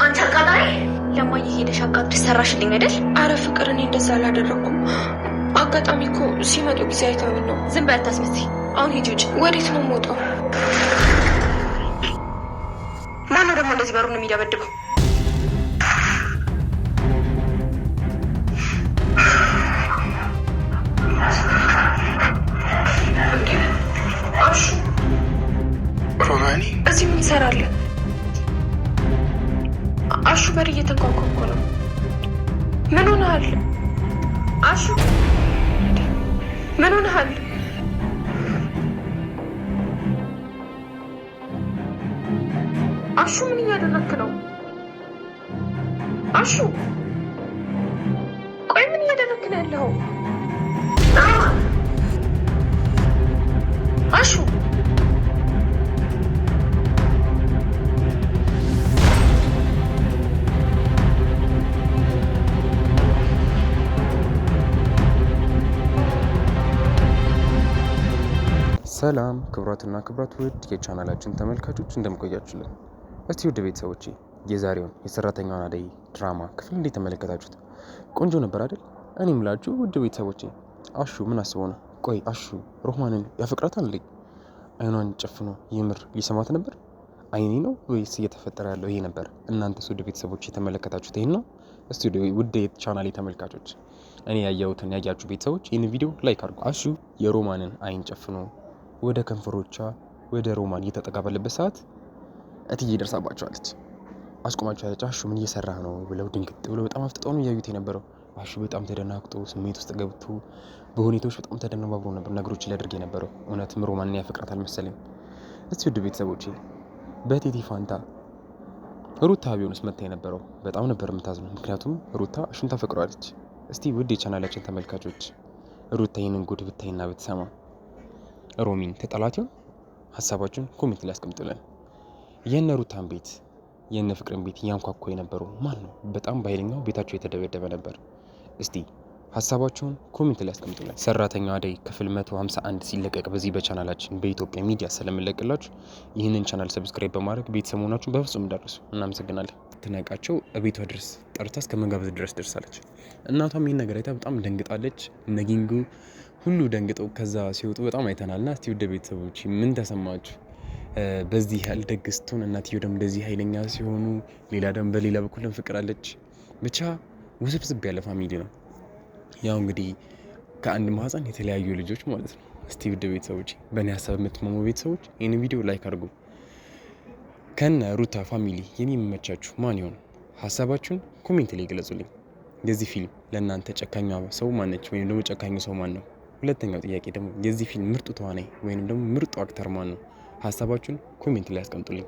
አንቺ አቃጣሪ ለማየ ሄደሽ አቃጥሪ ሰራሽልኝ አይደል? አረ ፍቅር እኔ እንደዛ አላደረኩም። አጋጣሚ እኮ ሲመጡ ጊዜ አይተውኝ ነው። ዝም በይ አታስመስይ። አሁን ሂጂ ውጭ። ወዴት ነው የምወጣው? ማነው ደግሞ እንደዚህ በሩን የሚደበድበው? አሹ ሮማኒ እዚህ ምን ትሰራለህ? አሹ በር እየተንኳኳ እኮ ነው። ምን ሆነሃል? አሹ ምን ሆነሃል? አሹ ምን እያደረክ ነው? አሹ ቆይ ምን እያደረክ ነው ያለው? አሹ ሰላም ክብራትና ክብራት ውድ የቻናላችን ተመልካቾች እንደምቆያችሁልን። እስቲ ውድ ቤተሰቦቼ የዛሬውን የሰራተኛዋን አደይ ድራማ ክፍል እንዴት ተመለከታችሁት? ቆንጆ ነበር አይደል? እኔ ምላችሁ ውድ ቤተሰቦቼ አሹ ምን አስቦ ነው? ቆይ አሹ ሮማንን ያፈቅራታል እንዴ? አይኗን ጨፍኖ የምር ሊሰማት ነበር? አይኔ ነው ወይስ እየተፈጠረ ያለው ይሄ ነበር? እናንተስ ውድ ቤተሰቦቼ የተመለከታችሁት ይሄን ነው? እስቲ ውድ የቻናሌ ተመልካቾች እኔ ያያችሁትን ያያችሁ ቤተሰቦች ይህን ቪዲዮ ላይክ አድርጉ። አሹ የሮማንን አይን ጨፍኖ ወደ ከንፈሮቿ ወደ ሮማን እየተጠጋ ባለበት ሰዓት እትዬ ደርሳባቸዋለች። አስቆማቸዋለች። አሹ ምን እየሰራህ ነው ብለው ድንግጥ ብለው በጣም አፍጥጠው ነው እያዩት የነበረው። አሹ በጣም ተደናግጦ ስሜት ውስጥ ገብቶ በሁኔታዎች በጣም ተደነባብሮ ነበር ነገሮችን ሊያደርግ የነበረው። እውነትም ሮማንን ያፈቅራታል መሰለኝ። እስቲ ውድ ቤተሰቦቼ በቴቴ ፋንታ ሩታ ቢሆንስ መታ የነበረው በጣም ነበር የምታዝነው። ምክንያቱም ሩታ አሹን ታፈቅረዋለች። እስቲ ውድ የቻናላችን ተመልካቾች ሩታ ይህንን ጉድ ብታይና ብትሰማ ሮሚን ተጠላት ይሆን? ሀሳባችሁን ኮሜንት ላይ አስቀምጡልን። የነ ሩታን ቤት የነ ፍቅርን ቤት እያንኳኳ የነበረው ማን ነው? በጣም በኃይለኛው ቤታቸው የተደበደበ ነበር። እስቲ ሀሳባችሁን ኮሜንት ላይ አስቀምጡልን። ሰራተኛዋ አደይ ክፍል 151 ሲለቀቅ በዚህ በቻናላችን በኢትዮጵያ ሚዲያ ስለምንለቅላችሁ ይህንን ቻናል ሰብስክራይብ በማድረግ ቤተሰብ መሆናችሁን በፍጹም እንዳትረሱ። እናመሰግናለን። ትነቃቸው እቤቷ ድረስ ጠርታ እስከ መጋበዝ ድረስ ደርሳለች። እናቷም ይህን ነገር አይታ በጣም ደንግጣለች። ነጊንጉ ሁሉ ደንግጠው ከዛ ሲወጡ በጣም አይተናልና እስቲ ውድ ቤተሰቦች ምን ተሰማችሁ? በዚህ ያህል ደግ ስትሆን እናትየው ደግሞ እንደዚህ ኃይለኛ ሲሆኑ፣ ሌላ ደግሞ በሌላ በኩልም ፍቅር አለች። ብቻ ውስብስብ ያለ ፋሚሊ ነው። ያው እንግዲህ ከአንድ ማህፀን የተለያዩ ልጆች ማለት ነው። እስቲ ውድ ቤተሰቦች በእኔ ሀሳብ የምትመሙ ቤተሰቦች ይህን ቪዲዮ ላይክ አድርጉ። ከነ ሩታ ፋሚሊ የሚመቻችሁ ማን ይሆን? ሀሳባችሁን ኮሜንት ላይ ገለጹልኝ። የዚህ ፊልም ለእናንተ ጨካኛ ሰው ማነች? ወይም ደግሞ ጨካኙ ሰው ማን ነው? ሁለተኛው ጥያቄ ደግሞ የዚህ ፊልም ምርጡ ተዋናይ ወይም ደግሞ ምርጡ አክተር ማን ነው? ሀሳባችሁን ኮሜንት ላይ አስቀምጡልኝ።